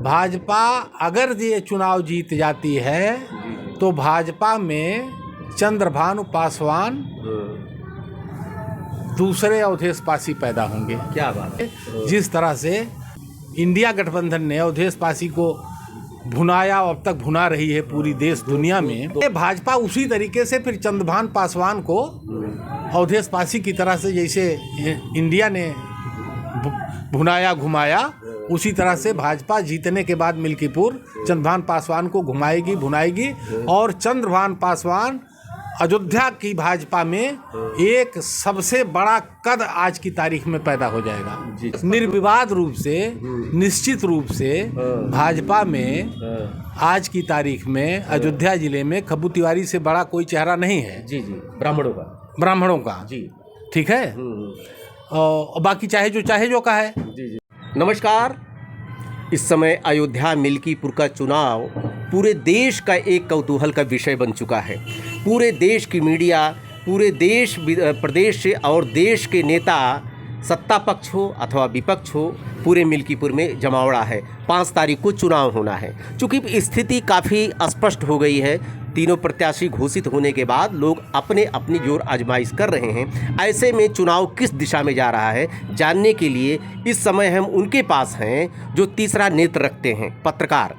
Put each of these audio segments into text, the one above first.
भाजपा अगर ये चुनाव जीत जाती है तो भाजपा में चंद्रभानु पासवान दूसरे अवधेश पासी पैदा होंगे। क्या बात है। जिस तरह से इंडिया गठबंधन ने अवधेश पासी को भुनाया, अब तक भुना रही है पूरी देश दुनिया में, भाजपा उसी तरीके से फिर चंद्रभानु पासवान को अवधेश पासी की तरह से जैसे इंडिया ने भुनाया घुमाया, उसी तरह से भाजपा जीतने के बाद मिल्कीपुर चंद्रभानु पासवान को घुमाएगी भुनाएगी और चंद्रभानु पासवान अयोध्या की भाजपा में एक सबसे बड़ा कद आज की तारीख में पैदा हो जाएगा। निर्विवाद रूप से, निश्चित रूप से भाजपा में आज की तारीख में अयोध्या जिले में खब्बू तिवारी से बड़ा कोई चेहरा नहीं है। जी जी, ब्राह्मणों का जी, ठीक है। और बाकी चाहे जो का है। जी जी। नमस्कार। इस समय अयोध्या मिल्कीपुर का चुनाव पूरे देश का एक कौतूहल का विषय बन चुका है। पूरे देश की मीडिया, पूरे देश प्रदेश से और देश के नेता, सत्ता पक्ष हो अथवा विपक्ष हो, पूरे मिल्कीपुर में जमावड़ा है। 5 तारीख को चुनाव होना है। चूँकि स्थिति काफ़ी स्पष्ट हो गई है, तीनों प्रत्याशी घोषित होने के बाद लोग अपने अपनी जोर आजमाइश कर रहे हैं। ऐसे में चुनाव किस दिशा में जा रहा है जानने के लिए इस समय हम उनके पास हैं जो तीसरा नेत्र रखते हैं, पत्रकार,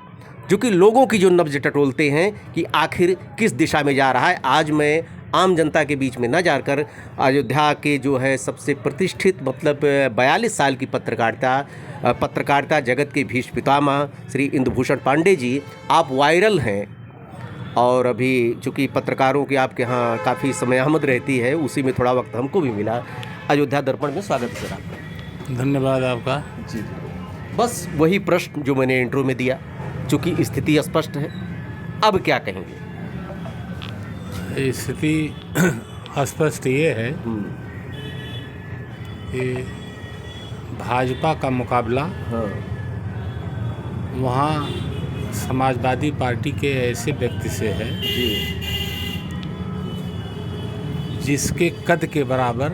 जो कि लोगों की जो नब्ज टटोलते हैं कि आखिर किस दिशा में जा रहा है। आज मैं आम जनता के बीच में न जाकर अयोध्या के जो है सबसे प्रतिष्ठित, मतलब 42 साल की पत्रकारिता जगत के भीष्म पितामह श्री इंदुभूषण पांडे जी, आप वायरल हैं और अभी चूँकि पत्रकारों की आपके यहाँ काफ़ी समय आमद रहती है, उसी में थोड़ा वक्त हमको भी मिला। अयोध्या दर्पण में स्वागत है सर आपका। धन्यवाद आपका। जी, बस वही प्रश्न जो मैंने इंट्रो में दिया, चूँकि स्थिति स्पष्ट है, अब क्या कहेंगे? स्थिति स्पष्ट ये है कि भाजपा का मुकाबला वहाँ समाजवादी पार्टी के ऐसे व्यक्ति से है जिसके कद के बराबर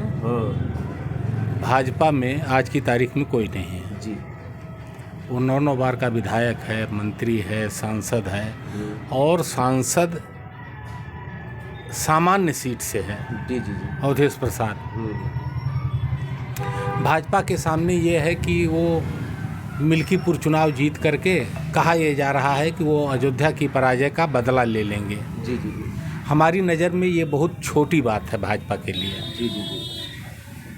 भाजपा में आज की तारीख में कोई नहीं है जी। वो 9 बार का विधायक है, मंत्री है, सांसद है और सांसद सामान्य सीट से है। जी जी जी। अवधेश प्रसाद। भाजपा के सामने ये है कि वो मिल्कीपुर चुनाव जीत करके कहा यह जा रहा है कि वो अयोध्या की पराजय का बदला ले लेंगे। जी जी जी। हमारी नज़र में ये बहुत छोटी बात है भाजपा के लिए। जी जी जी।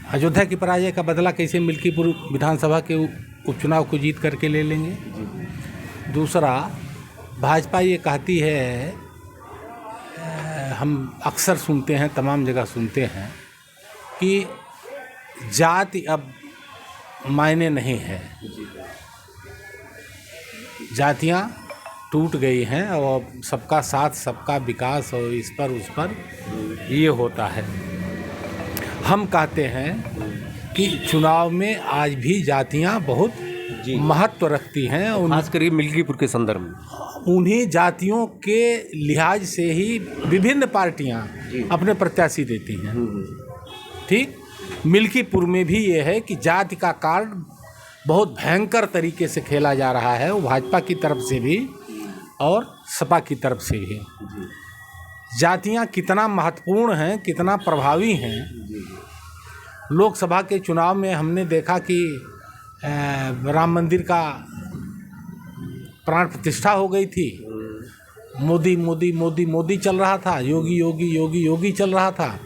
अयोध्या की पराजय का बदला कैसे मिल्कीपुर विधानसभा के उपचुनाव को जीत करके ले लेंगे। दूसरा, भाजपा ये कहती है, हम अक्सर सुनते हैं, तमाम जगह सुनते हैं कि जाति अब मायने नहीं है, जातियां टूट गई हैं और सबका साथ, सबका विकास और इस पर उस पर ये होता है। हम कहते हैं कि चुनाव में आज भी जातियां बहुत महत्व रखती हैं, खासकर मिल्कीपुर के संदर्भ में। उन्हीं जातियों के लिहाज से ही विभिन्न पार्टियां अपने प्रत्याशी देती हैं। ठीक, मिल्कीपुर में भी ये है कि जाति का कार्ड बहुत भयंकर तरीके से खेला जा रहा है, वो भाजपा की तरफ से भी और सपा की तरफ से भी। जातियां कितना महत्वपूर्ण हैं, कितना प्रभावी हैं। लोकसभा के चुनाव में हमने देखा कि राम मंदिर का प्राण प्रतिष्ठा हो गई थी। मोदी मोदी मोदी मोदी चल रहा था, योगी योगी योगी योगी चल रहा था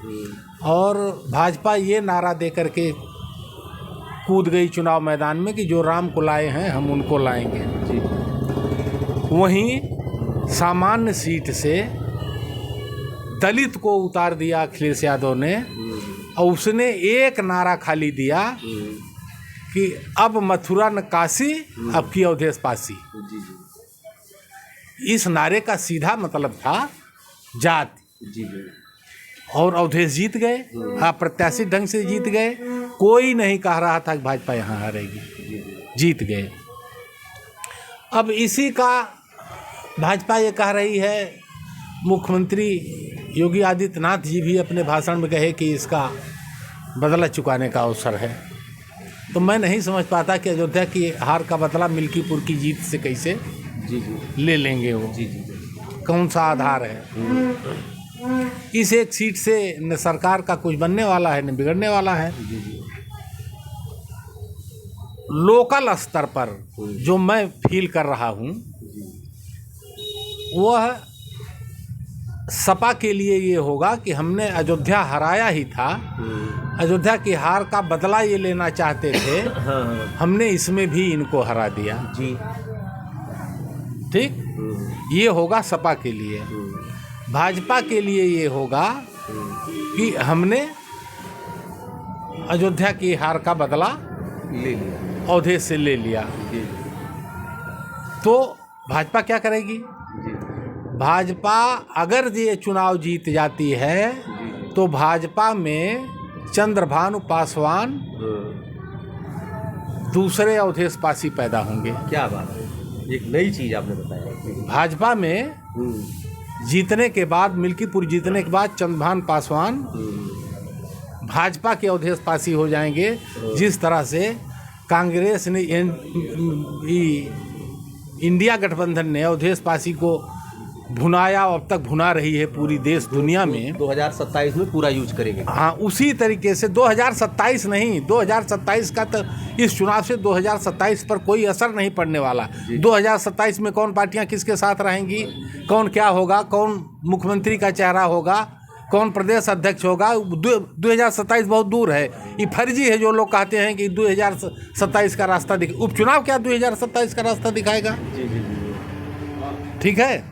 और भाजपा ये नारा दे करके कूद गई चुनाव मैदान में कि जो राम को लाए हैं हम उनको लाएंगे। वहीं सामान्य सीट से दलित को उतार दिया अखिलेश यादव ने और उसने एक नारा खाली दिया कि अब मथुरा न काशी, अब की अवधेश पासी। इस नारे का सीधा मतलब था जाति। और अवधेश जीत गए, अप्रत्याशित ढंग से जीत गए। कोई नहीं कह रहा था कि भाजपा यहाँ हारेगी, जीत गए। अब इसी का भाजपा ये कह रही है, मुख्यमंत्री योगी आदित्यनाथ जी भी अपने भाषण में कहे कि इसका बदला चुकाने का अवसर है। तो मैं नहीं समझ पाता कि अयोध्या की हार का बदला मिल्कीपुर की जीत से कैसे जी जी ले लेंगे वो। जी जी कौन सा आधार है? इस एक सीट से न सरकार का कुछ बनने वाला है न बिगड़ने वाला है। जी जी लोकल स्तर पर जो मैं फील कर रहा हूँ वह सपा के लिए ये होगा कि हमने अयोध्या हराया ही था, अयोध्या की हार का बदला ये लेना चाहते थे, हमने इसमें भी इनको हरा दिया। जी ठीक, ये होगा सपा के लिए। भाजपा के लिए ये होगा कि हमने अयोध्या की हार का बदला ले लिया, अवधेश से ले लिया। जी तो भाजपा क्या करेगी? जी भाजपा अगर ये चुनाव जीत जाती है तो भाजपा में चंद्रभानु पासवान दूसरे अवधेश पासी पैदा होंगे। क्या बात है, एक नई चीज आपने बताया। भाजपा में जीतने के बाद, मिल्कीपुर जीतने के बाद चंद्रभानु पासवान भाजपा के अवधेश पासी हो जाएंगे। जिस तरह से कांग्रेस ने इंडिया गठबंधन ने अवधेश पासी को भुनाया, अब तक भुना रही है पूरी देश दुनिया में। 2027 में पूरा यूज करेंगे। हाँ, उसी तरीके से 2027 नहीं, 2027 का तो इस चुनाव से 2027 पर कोई असर नहीं पड़ने वाला। 2027 में कौन पार्टियां किसके साथ रहेंगी, कौन क्या होगा, कौन मुख्यमंत्री का चेहरा होगा, कौन प्रदेश अध्यक्ष होगा, 2027 बहुत दूर है। ये फर्जी है जो लोग कहते हैं कि 2027 का रास्ता उपचुनाव क्या 2027 का रास्ता दिखाएगा? ठीक है,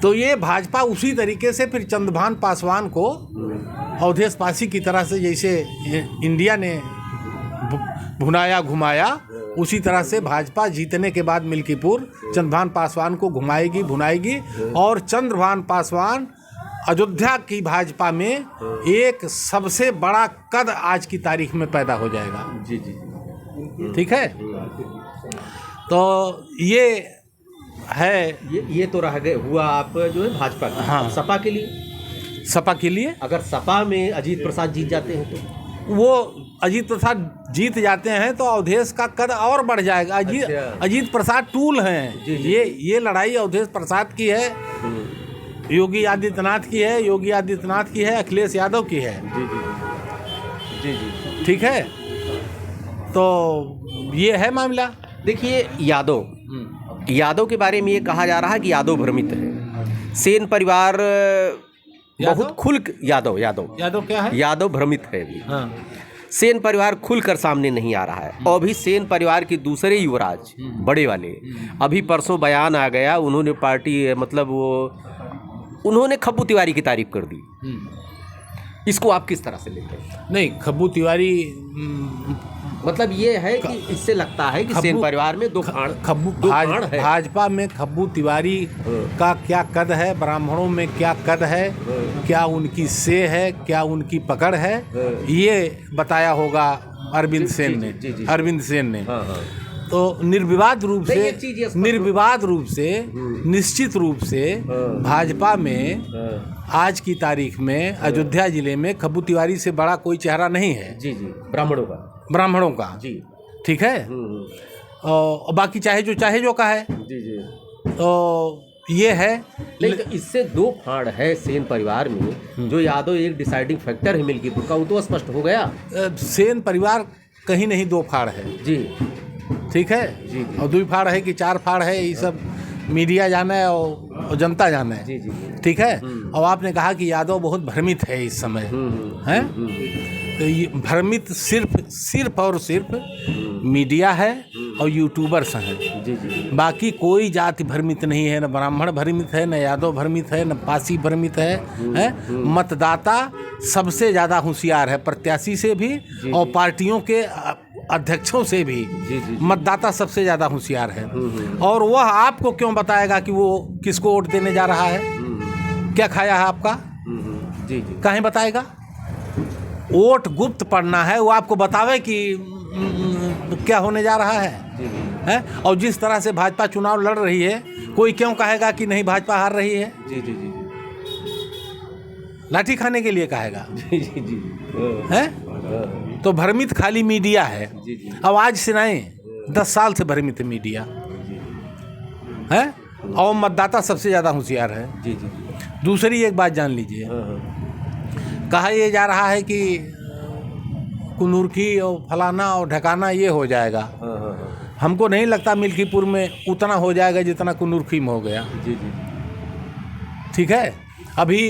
तो ये भाजपा उसी तरीके से फिर चंद्रभानु पासवान को अवधेश पासी की तरह से जैसे इंडिया ने भुनाया घुमाया, उसी तरह से भाजपा जीतने के बाद मिल्कीपुर चंद्रभानु पासवान को घुमाएगी, भुनाएगी, और चंद्रभानु पासवान अयोध्या की भाजपा में एक सबसे बड़ा कद आज की तारीख में पैदा हो जाएगा। जी जी ठीक है, तो ये है। ये तो रह गए हुआ आप जो है भाजपा का। हाँ। सपा के लिए, सपा के लिए अगर सपा में अजीत प्रसाद जीत जाते हैं तो वो अजीत प्रसाद जीत जाते हैं तो अवधेश का कद और बढ़ जाएगा। अजीत प्रसाद टूल हैं। जी, जी। ये लड़ाई अवधेश प्रसाद की है, योगी आदित्यनाथ की है, योगी आदित्यनाथ की है, अखिलेश यादव की है। जी जी जी जी ठीक है, तो ये है मामला। देखिए, यादव के बारे में ये कहा जा रहा है कि यादव भ्रमित है। सेन परिवार बहुत खुल यादव क्या है? यादव भ्रमित है अभी। हाँ। सेन परिवार खुलकर सामने नहीं आ रहा है। और अभी सेन परिवार के दूसरे युवराज बड़े वाले, अभी परसों बयान आ गया, उन्होंने पार्टी मतलब उन्होंने खब्बू तिवारी की तारीफ कर दी। इसको आप किस तरह से लेते हैं? नहीं, खब्बू तिवारी मतलब ये है कि इससे लगता है कि सेन परिवार में दो खान है। भाजपा में खब्बू तिवारी का क्या कद है, ब्राह्मणों में क्या कद है, क्या उनकी से है, क्या उनकी पकड़ है, ये बताया होगा अरविंद सेन ने। हाँ, हाँ। तो निर्विवाद रूप से निश्चित रूप से भाजपा में आज की तारीख में अयोध्या जिले में खब्बू तिवारी से बड़ा कोई चेहरा नहीं है। जी जी, ब्राह्मणों का जी, ठीक है। और बाकी चाहे जो का है। जी जी, तो ये है। लेकिन इससे दो फाड़ है सेन परिवार में, जो यादव एक डिसाइडिंग फैक्टर है मिल्कीपुर का, वो तो स्पष्ट हो गया। सेन परिवार कहीं नहीं दो फाड़ है। जी, ठीक है जी। और दो फाड़ है कि चार फाड़ है, ये सब मीडिया जाना है और जनता जाना है। जी जी, ठीक है। और आपने कहा कि यादव बहुत भ्रमित है इस समय, हैं? तो ये भ्रमित सिर्फ और सिर्फ मीडिया है और यूट्यूबर्स हैं। जी जी, बाकी कोई जाति भ्रमित नहीं है, न ब्राह्मण भ्रमित है, न यादव भ्रमित है, न पासी भ्रमित है। मतदाता सबसे ज़्यादा होशियार है, प्रत्याशी से भी और पार्टियों के अध्यक्षों से भी। मतदाता सबसे ज़्यादा होशियार है। और वह आपको क्यों बताएगा कि वो किसको वोट देने जा रहा है, क्या खाया है आपका? जी जी, कहीं बताएगा? वोट गुप्त पढ़ना है, वो आपको बतावे कि क्या होने जा रहा है। और जिस तरह से भाजपा चुनाव लड़ रही है, कोई क्यों कहेगा कि नहीं भाजपा हार रही है? जी जी जी, लाठी खाने के लिए कहेगा। जी जी जी, हैं? तो भ्रमित खाली मीडिया है। जी जी अब आज से नहीं, 10 साल से भ्रमित है मीडिया है, और मतदाता सबसे ज़्यादा होशियार है। जी जी दूसरी एक बात जान लीजिए, कहा ये जा रहा है कि कुनूरखी और फलाना और ढकाना ये हो जाएगा। हमको नहीं लगता मिल्कीपुर में उतना हो जाएगा जितना कुनूरखी में हो गया। जी जी ठीक है, अभी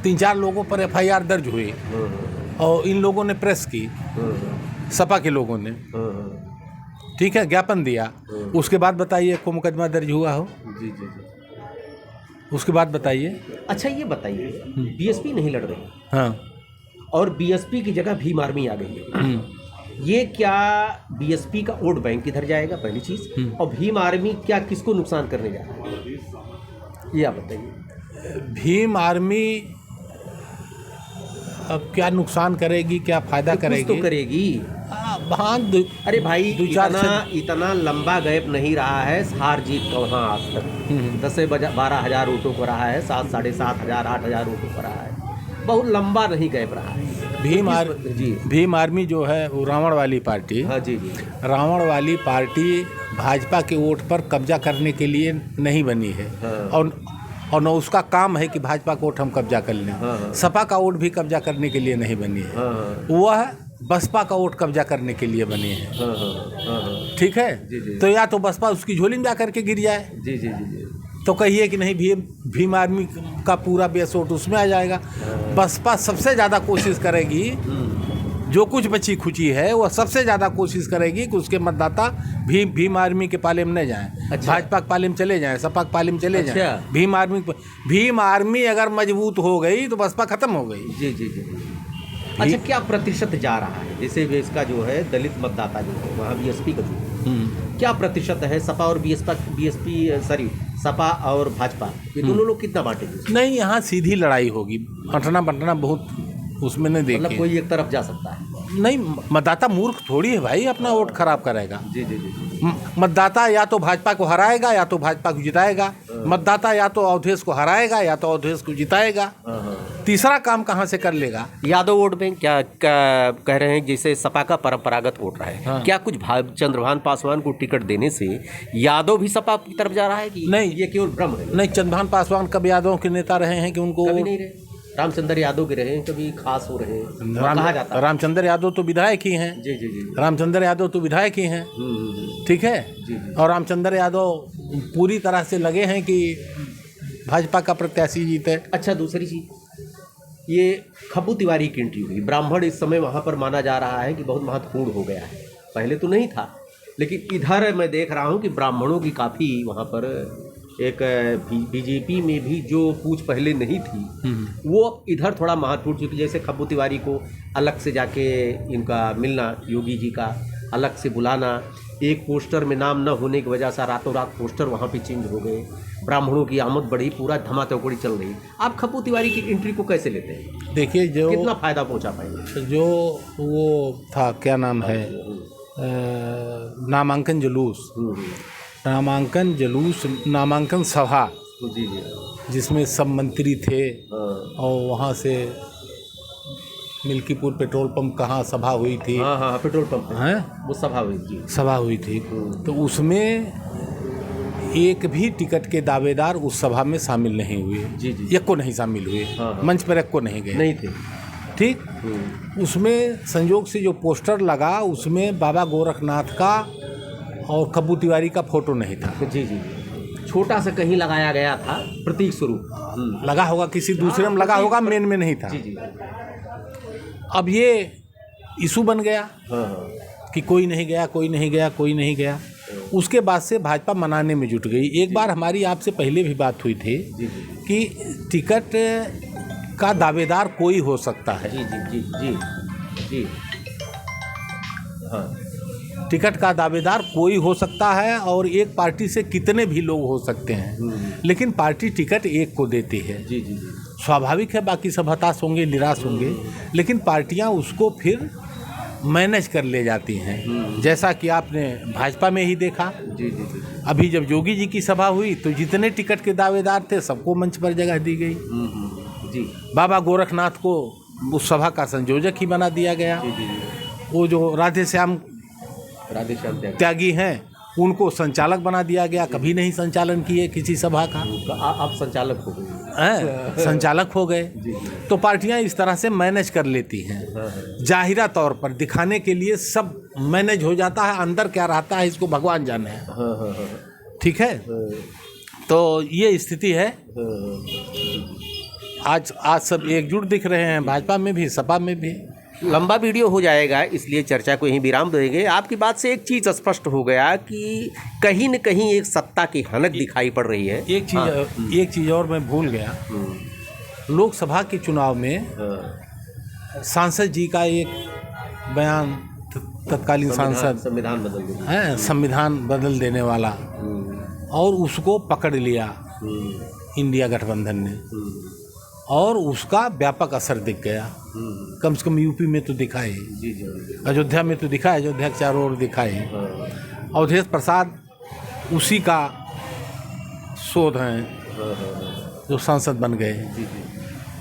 3-4 लोगों पर FIR दर्ज हुई और इन लोगों ने प्रेस की, सपा के लोगों ने, ठीक है, ज्ञापन दिया। उसके बाद बताइए को मुकदमा दर्ज हुआ हो? जी जी जी। उसके बाद बताइए। अच्छा ये बताइए, बीएसपी नहीं लड़ रही हाँ। और बीएसपी की जगह भीम आर्मी आ गई है, ये क्या बीएसपी का वोट बैंक किधर जाएगा पहली चीज, और भीम आर्मी क्या किसको नुकसान करने जा रहा है, ये आप बताइए। भीम आर्मी अब क्या नुकसान करेगी, क्या फायदा करेगी? तो करेगी। हाँ, अरे भाई, दो-चार इतना लंबा गैप नहीं रहा है हार जीत का वहाँ आज तक। 10 से 12 हज़ार वोटों को रहा है, 7, 7.5 हज़ार, 8 हज़ार वोटों को रहा है, बहुत लंबा नहीं गैप रहा है। भीम आर्मी जो है वो रावण वाली पार्टी। हाँ जी जी। रावण वाली पार्टी भाजपा के वोट पर कब्जा करने के लिए नहीं बनी है। हाँ। और न उसका काम है कि भाजपा का वोट हम कब्जा कर लें। हाँ। सपा का वोट भी कब्जा करने के लिए नहीं बनी है। हाँ। वह बसपा का वोट कब्जा करने के लिए बनी है। हाँ। ठीक है जी जी। तो या तो बसपा उसकी झोली में जा करके गिर जाए, जी जी जी, तो कहिए कि नहीं भीम आर्मी का पूरा बेस वोट उसमें आ जाएगा। बसपा सबसे ज़्यादा कोशिश करेगी, जो कुछ बची खुची है वह सबसे ज़्यादा कोशिश करेगी कि उसके मतदाता भीम आर्मी के पाले में न जाएं। अच्छा। भाजपा के पाले में चले जाएं, सपा के पाले में चले अच्छा। जाएं। भीम आर्मी अगर मजबूत हो गई तो बसपा खत्म हो गई। जी जी जी। अच्छा, क्या प्रतिशत जा रहा है, जैसे इसका जो है दलित मतदाता जो है वहाँ बीएसपी का जो क्या प्रतिशत है, सपा और सपा और भाजपा, ये दोनों लोग कितना बांटेंगे? नहीं, यहाँ सीधी लड़ाई होगी, हटना बंटना बहुत उसमें नहीं देखिए। मतलब कोई एक तरफ जा सकता है? नहीं, मतदाता मूर्ख थोड़ी है भाई, अपना वोट खराब करेगा। जी जी जी। मतदाता या तो भाजपा को हराएगा या तो भाजपा को जिताएगा। मतदाता या तो अवधेश को हराएगा या तो अवधेश को जिताएगा। तीसरा काम कहाँ से कर लेगा? यादव वोट बैंक क्या कह रहे हैं, जैसे सपा का परंपरागत वोट रहा है। हाँ। क्या कुछ चंद्रभान पासवान को टिकट देने से यादव भी सपा की तरफ जा रहा है कि नहीं, ये केवल भ्रम है? नहीं, चंद्रभान पासवान कब यादवों के नेता रहे हैं कि उनको? कभी नहीं रहे। रामचंद्र यादव के रहे, कभी खास हो रहे, कहा जाता है। रामचंद्र यादव तो विधायक ही हैं। जी जी जी। रामचंद्र यादव तो विधायक ही हैं। ठीक है। जी जी। और रामचंद्र यादव पूरी तरह से लगे हैं कि भाजपा का प्रत्याशी जीते। अच्छा, दूसरी चीज, ये खब्बू तिवारी की एंट्री हुई, ब्राह्मण इस समय वहाँ पर माना जा रहा है कि बहुत महत्वपूर्ण हो गया है, पहले तो नहीं था, लेकिन इधर मैं देख रहा हूँ कि ब्राह्मणों की काफ़ी वहाँ पर एक बीजेपी में भी जो पूछ पहले नहीं थी वो इधर थोड़ा महत्वपूर्ण, क्योंकि जैसे खब्बू तिवारी को अलग से जाके इनका मिलना, योगी जी का अलग से बुलाना, एक पोस्टर में नाम न होने की वजह से रातों रात पोस्टर वहाँ पे चेंज हो गए, ब्राह्मणों की आमद बढ़ी, पूरा धमाचौकड़ी चल रही। आप खब्बू तिवारी की एंट्री को कैसे लेते हैं? देखिए, जो कितना फायदा पहुँचा पाएंगे? जो वो था, क्या नाम है, नामांकन जुलूस, नामांकन सभा, जी जी, जिसमें सब मंत्री थे, और वहाँ से मिल्कीपुर पेट्रोल पंप कहाँ सभा हुई थी। हाँ, पेट्रोल पंप है, वो सभा हुई थी। सभा हुई थी, तो उसमें एक भी टिकट के दावेदार उस सभा में शामिल नहीं हुए। जी जी। एक को नहीं शामिल हुए। हाँ। मंच पर एक को नहीं गए, नहीं थे। ठीक। उसमें संयोग से जो पोस्टर लगा उसमें बाबा गोरखनाथ का और खब्बू तिवारी का फोटो नहीं था। जी जी, छोटा सा कहीं लगाया गया था प्रतीक स्वरूप, लगा होगा किसी दूसरे में लगा होगा, मेन में नहीं था। जी जी। अब ये इशू बन गया हाँ। कि कोई नहीं गया, कोई नहीं गया, कोई नहीं गया। उसके बाद से भाजपा मनाने में जुट गई। एक बार हमारी आपसे पहले भी बात हुई थी कि टिकट का दावेदार कोई हो सकता है। जी जी जी जी जी। हाँ, टिकट का दावेदार कोई हो सकता है और एक पार्टी से कितने भी लोग हो सकते हैं, लेकिन पार्टी टिकट एक को देती है। जी जी जी। स्वाभाविक है, बाकी सब हताश होंगे, निराश होंगे, लेकिन पार्टियां उसको फिर मैनेज कर ले जाती हैं, जैसा कि आपने भाजपा में ही देखा। जी जी जी। अभी जब योगी जी की सभा हुई तो जितने टिकट के दावेदार थे सबको मंच पर जगह दी गई। जी। बाबा गोरखनाथ को उस सभा का संयोजक ही बना दिया गया। वो जो राधेश्याम त्यागी हैं उनको संचालक बना दिया गया, कभी नहीं संचालन किए किसी सभा का। आप संचालक हो गए हैं, संचालक हो गए। तो पार्टियां इस तरह से मैनेज कर लेती हैं, जाहिरा तौर पर दिखाने के लिए सब मैनेज हो जाता है, अंदर क्या रहता है इसको भगवान जाने है। ठीक है, तो ये स्थिति है। आज सब एकजुट दिख रहे हैं, भाजपा में भी सपा में भी। लंबा वीडियो हो जाएगा, इसलिए चर्चा को यहीं विराम देंगे। आपकी बात से एक चीज़ स्पष्ट हो गया कि कहीं न कहीं एक सत्ता की हनक दिखाई पड़ रही है। एक चीज़ और मैं भूल गया, लोकसभा के चुनाव में सांसद जी का एक बयान, तत्कालीन सांसद संविधान बदल देने वाला, और उसको पकड़ लिया इंडिया गठबंधन ने, और उसका व्यापक असर दिख गया। कम से कम यूपी में तो दिखा है, अयोध्या में तो दिखा है, अयोध्या के चारों ओर दिखा है। अवधेश प्रसाद उसी का शोध हैं जो सांसद बन गए।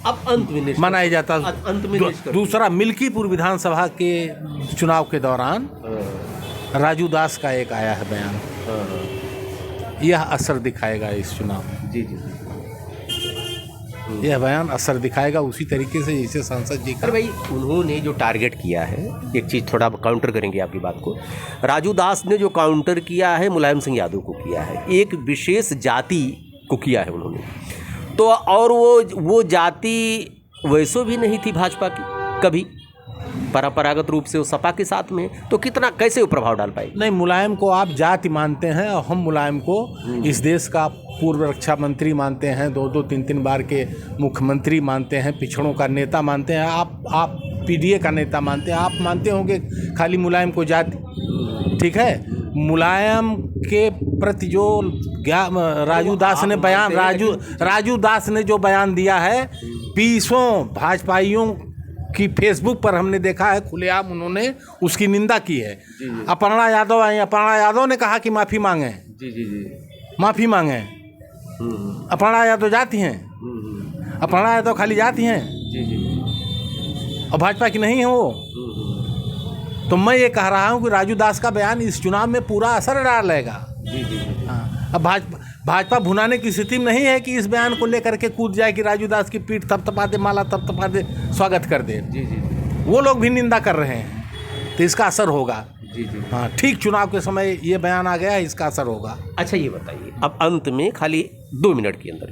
अब अंत में मनाया जाता। अंत में दूसरा, मिल्कीपुर विधानसभा के चुनाव के दौरान राजू दास का एक आया है बयान, यह असर दिखाएगा इस चुनाव में। यह बयान असर दिखाएगा उसी तरीके से जैसे सांसद जी का। भाई उन्होंने जो टारगेट किया है, एक चीज़ थोड़ा काउंटर करेंगे आपकी बात को। राजू दास ने जो काउंटर किया है मुलायम सिंह यादव को किया है, एक विशेष जाति को किया है उन्होंने। तो और वो जाति वैसो भी नहीं थी भाजपा की कभी, परंपरागत रूप से वो सपा के साथ में, तो कितना कैसे वो प्रभाव डाल पाएगी? नहीं, मुलायम को आप जाति मानते हैं और हम मुलायम को इस देश का पूर्व रक्षा मंत्री मानते हैं, 2-2, 3-3 बार के मुख्यमंत्री मानते हैं, पिछड़ों का नेता मानते हैं। आप पीडीए का नेता मानते हैं। आप मानते होंगे खाली मुलायम को जाति। ठीक है, मुलायम के प्रति जो राजू दास ने जो बयान दिया है, 20 भाजपाइयों की फेसबुक पर हमने देखा है, खुलेआम उन्होंने उसकी निंदा की है। अपर्णा यादव आई, अपर्णा यादव ने कहा कि माफ़ी मांगे, माफ़ी मांगे। अपर्णा यादव जाती हैं, अपर्णा यादव खाली जाती हैं और भाजपा की नहीं है वो। तो मैं ये कह रहा हूँ कि राजू दास का बयान इस चुनाव में पूरा असर डालेगा। हाँ, अब भाजपा भुनाने की स्थिति में नहीं है कि इस बयान को लेकर के कूद जाए कि राजू दास की पीठ थपथपा दे, माला थपथपा दे, स्वागत कर दे। वो लोग भी निंदा कर रहे हैं, तो इसका असर होगा। हाँ, ठीक चुनाव के समय ये बयान आ गया, इसका असर होगा। अच्छा, ये बताइए अब अंत में खाली 2 मिनट के अंदर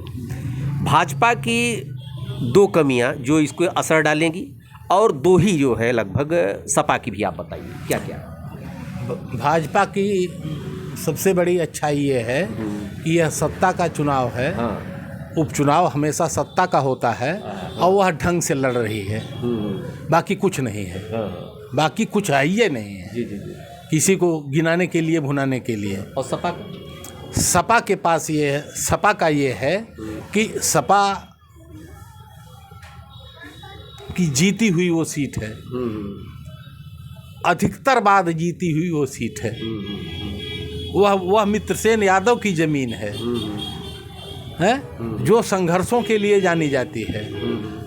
भाजपा की 2 कमियां जो इसको असर डालेंगी, और 2 ही जो है लगभग सपा की भी आप बताइए क्या क्या। भाजपा की सबसे बड़ी अच्छाई ये है कि यह सत्ता का चुनाव है। उपचुनाव हमेशा सत्ता का होता है और वह ढंग से लड़ रही है, बाकी कुछ नहीं है। बाकी कुछ है ये नहीं है किसी को गिनाने के लिए, भुनाने के लिए। और सपा के पास ये है, सपा का ये है कि सपा की जीती हुई वो सीट है, अधिकतर बाद जीती हुई वो सीट है। वह मित्रसेन यादव की जमीन है जो संघर्षों के लिए जानी जाती है,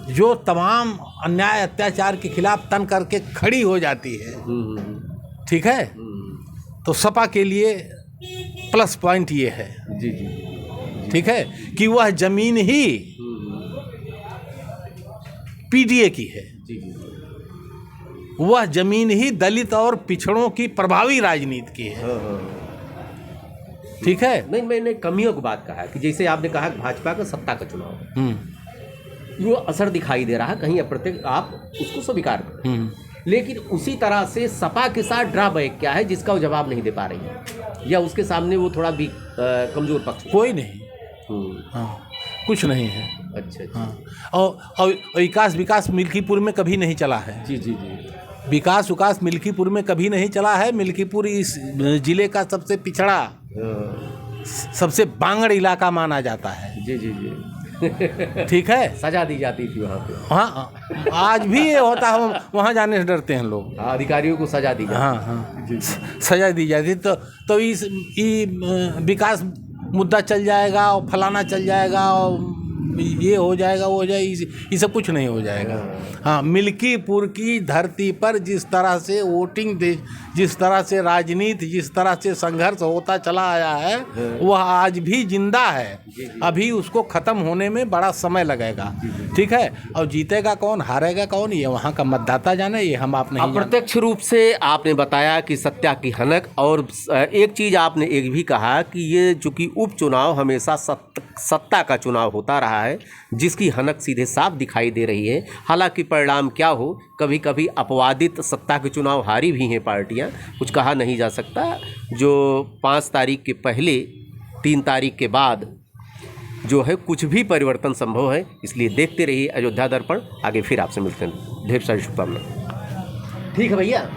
जो तमाम अन्याय अत्याचार के खिलाफ तन करके खड़ी हो जाती है। ठीक है, तो सपा के लिए प्लस पॉइंट ये है ठीक है कि वह जमीन ही पीडीए की है, वह जमीन ही दलित और पिछड़ों की प्रभावी राजनीति की है। ठीक है, नहीं, मैंने कमियों की बात कहा कि जैसे आपने कहा कि भाजपा का सत्ता का चुनाव वो असर दिखाई दे रहा है, कहीं अप्रत्यक्ष आप उसको स्वीकार करें, लेकिन उसी तरह से सपा के साथ ड्रॉबैक क्या है जिसका वो जवाब नहीं दे पा रही है, या उसके सामने वो थोड़ा भी कमजोर पक्ष? कोई नहीं। हाँ, कुछ नहीं है। अच्छा। हाँ, और विकास मिल्कीपुर में कभी नहीं चला है। जी। विकास मिल्कीपुर में कभी नहीं चला है। मिल्कीपुर इस जिले का सबसे पिछड़ा, सबसे बांगड़ इलाका माना जाता है। जी। ठीक है, सजा दी जाती थी वहाँ पे। हाँ, आज भी ये होता है, वहाँ जाने से डरते हैं लोग। अधिकारियों को सजा दी जाती। हाँ, सजा दी जाती। तो इस विकास मुद्दा चल जाएगा और फलाना चल जाएगा और ये हो जाएगा वो हो जाएगा, ये सब कुछ नहीं हो जाएगा। हाँ, मिल्कीपुर की धरती पर जिस तरह से वोटिंग जिस तरह से राजनीति, जिस तरह से संघर्ष होता चला आया है, वह आज भी जिंदा है। अभी उसको ख़त्म होने में बड़ा समय लगेगा, ठीक है। और जीतेगा कौन, हारेगा कौन, ये वहाँ का मतदाता जाने, ये हम आप नहीं जानते। अप्रत्यक्ष रूप से आपने बताया कि सत्ता की हनक, और एक चीज़ आपने एक भी कहा कि ये चूँकि उपचुनाव हमेशा सत्ता का चुनाव होता रहा है, जिसकी हनक सीधे साफ दिखाई दे रही है। हालांकि परिणाम क्या हो, कभी कभी अपवादित सत्ता के चुनाव हारी भी हैं पार्टियां, कुछ कहा नहीं जा सकता। जो 5 तारीख के पहले 3 तारीख के बाद जो है कुछ भी परिवर्तन संभव है। इसलिए देखते रहिए अयोध्या दर्पण। आगे फिर आपसे मिलते हैं। ढेर सारी शुभकामनाएं। ठीक है भैया।